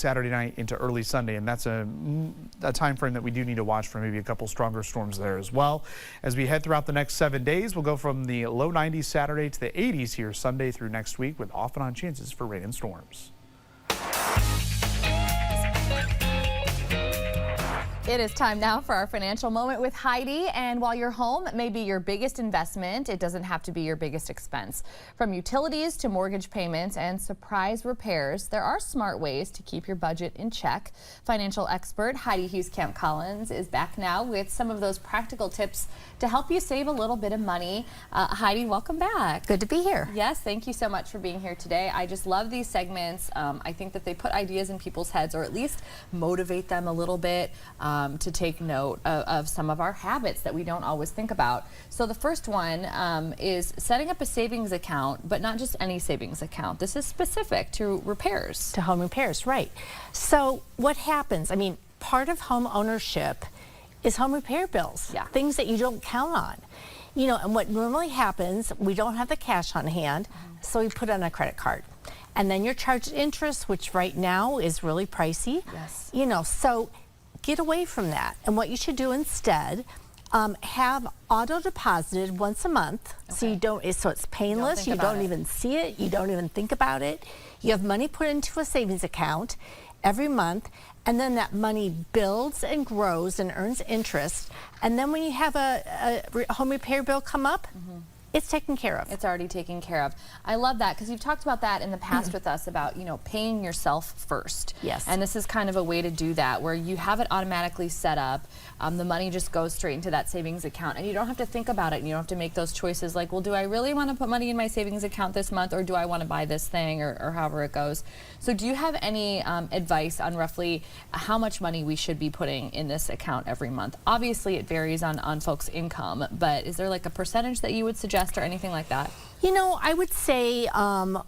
Saturday night into early Sunday, and that's a time frame that we do need to watch for maybe a couple stronger storms there as well. As we head throughout the next 7 days, we'll go from the low 90s Saturday to the 80s here Sunday through next week, with off and on chances for rain and storms. It is time now for our financial moment with Heidi. And while your home may be your biggest investment, it doesn't have to be your biggest expense. From utilities to mortgage payments and surprise repairs, there are smart ways to keep your budget in check. Financial expert Heidi Hugheskamp Collins is back now with some of those practical tips to help you save a little bit of money. Heidi, welcome back. Good to be here. Yes, thank you so much for being here today. I just love these segments. I think that they put ideas in people's heads, or at least motivate them a little bit. To take note of some of our habits that we don't always think about. So the first one is setting up a savings account, but not just any savings account. This is specific to repairs. To home repairs, right. So what happens, I mean, part of home ownership is home repair bills, things that you don't count on. You know, and what normally happens, we don't have the cash on hand, so we put on a credit card. And then you're charged interest, which right now is really pricey. Yes. You know, so get away from that. And what you should do instead, have auto deposited once a month. Okay. So it's painless. You don't even see it. You don't even think about it. You have money put into a savings account every month, and then that money builds and grows and earns interest. And then when you have a home repair bill come up, it's taken care of. It's already taken care of. I love that, because you've talked about that in the past with us about, you know, paying yourself first. Yes. And this is kind of a way to do that, where you have it automatically set up. The money just goes straight into that savings account, and you don't have to think about it, and you don't have to make those choices like, well, do I really want to put money in my savings account this month, or do I want to buy this thing, or however it goes. So do you have any advice on roughly how much money we should be putting in this account every month? Obviously it varies on folks' income, but is there like a percentage that you would suggest or anything like that? You know, I would say 1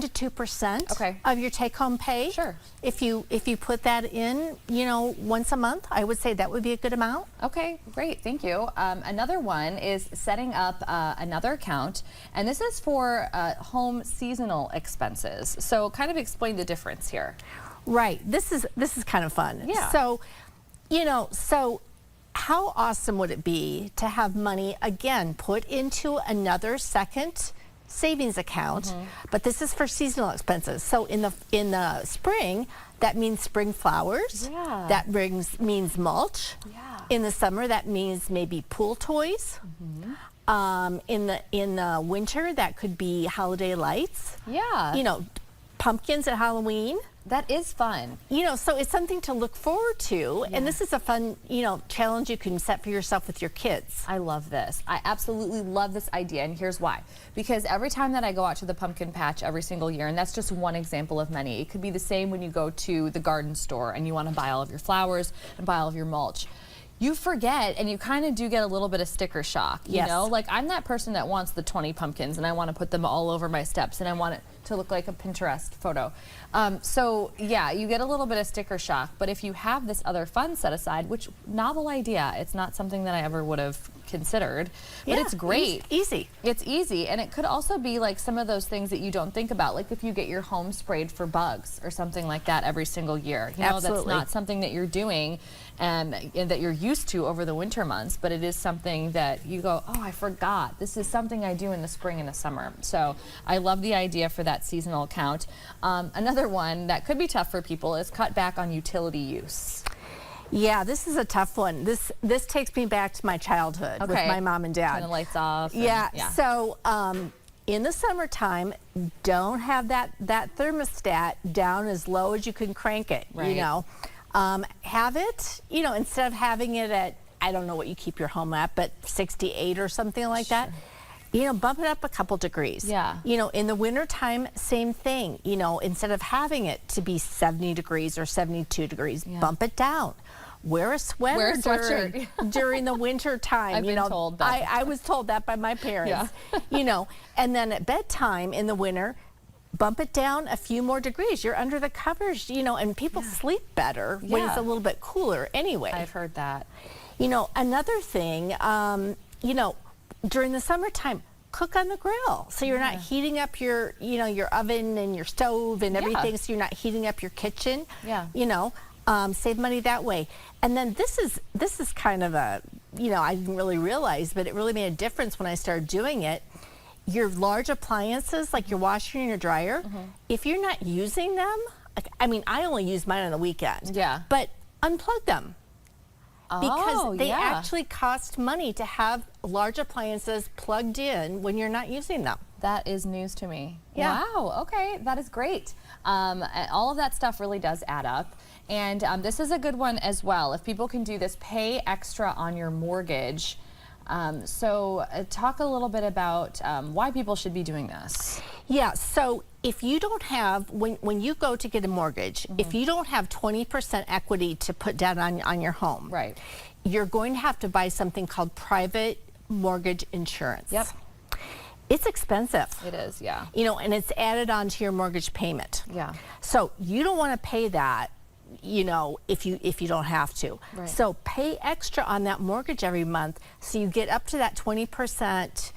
to 2% of your take-home pay. Sure. If you put that in, you know, once a month, I would say that would be a good amount. Okay, great, thank you. Another one is setting up another account, and this is for home seasonal expenses. So kind of explain the difference here. Right. This is kind of fun. Yeah. So, you know, how awesome would it be to have money, again, put into another second savings account, but this is for seasonal expenses. So in the spring, that means spring flowers. Yeah. That means mulch. Yeah. In the summer, that means maybe pool toys. In the winter, that could be holiday lights. Yeah. You know, pumpkins at Halloween. That is fun. You know, so it's something to look forward to, and this is a fun, you know, challenge you can set for yourself with your kids. I love this. I absolutely love this idea, and here's why. Because every time that I go out to the pumpkin patch every single year, and that's just one example of many, it could be the same when you go to the garden store and you want to buy all of your flowers and buy all of your mulch. You forget, and you kind of do get a little bit of sticker shock, you know? Like, I'm that person that wants the 20 pumpkins, and I want to put them all over my steps, and I want it to look like a Pinterest photo. So, yeah, you get a little bit of sticker shock, but if you have this other fund set aside, which, novel idea, it's not something that I ever would have considered, but it's great. Easy. It's easy, and it could also be like some of those things that you don't think about, like if you get your home sprayed for bugs or something like that every single year. You know, that's not something that you're doing and that you're used to over the winter months, but it is something that you go, oh, I forgot. This is something I do in the spring and the summer. So I love the idea for that seasonal account. Another one that could be tough for people is cut back on utility use. Yeah, this is a tough one. This takes me back to my childhood with my mom and dad. Turn the lights off. Yeah. So in the summertime, don't have that thermostat down as low as you can crank it. Right. You know, have it. You know, instead of having it at, I don't know what you keep your home at, but 68 or something like that. You know, bump it up a couple degrees. Yeah. You know, in the wintertime, same thing. You know, instead of having it to be 70 degrees or 72 degrees, bump it down. Wear a sweater, Wear a sweatshirt. during the winter time. I've been told that. I was told that by my parents. You know, and then at bedtime in the winter, bump it down a few more degrees. You're under the covers, you know, and people sleep better when it's a little bit cooler anyway. I've heard that. You know, another thing, you know, during the summertime, cook on the grill. So you're not heating up your, your oven and your stove and everything. So you're not heating up your kitchen. Yeah. Save money that way. And then this is kind of a, I didn't really realize, but it really made a difference when I started doing it. Your large appliances, like your washer and your dryer, if you're not using them, I only use mine on the weekend. Yeah. But unplug them. Because they yeah. actually cost money to have large appliances plugged in when you're not using them. That is news to me. Yeah. Wow, okay, that is great. All of that stuff really does add up. And this is a good one as well. If people can do this, pay extra on your mortgage. So talk a little bit about why people should be doing this. Yeah, so if you don't have, when you go to get a mortgage, if you don't have 20% equity to put down on your home, right, you're going to have to buy something called private mortgage insurance. Yep. It's expensive. It is, yeah. And it's added on to your mortgage payment. Yeah. So you don't want to pay that, if you don't have to. Right. So pay extra on that mortgage every month so you get up to that 20%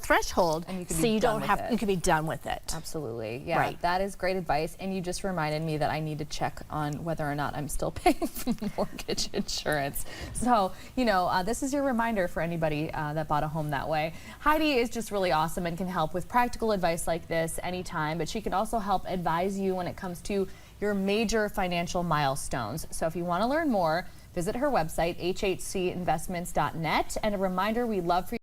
threshold, And you can so be you done don't with have it. you can be done with it. Absolutely, yeah. Right. That is great advice, and you just reminded me that I need to check on whether or not I'm still paying for mortgage insurance. So, this is your reminder for anybody that bought a home that way. Heidi is just really awesome and can help with practical advice like this anytime, but she can also help advise you when it comes to your major financial milestones. So if you want to learn more, visit her website, hhcinvestments.net, and a reminder, we'd love for you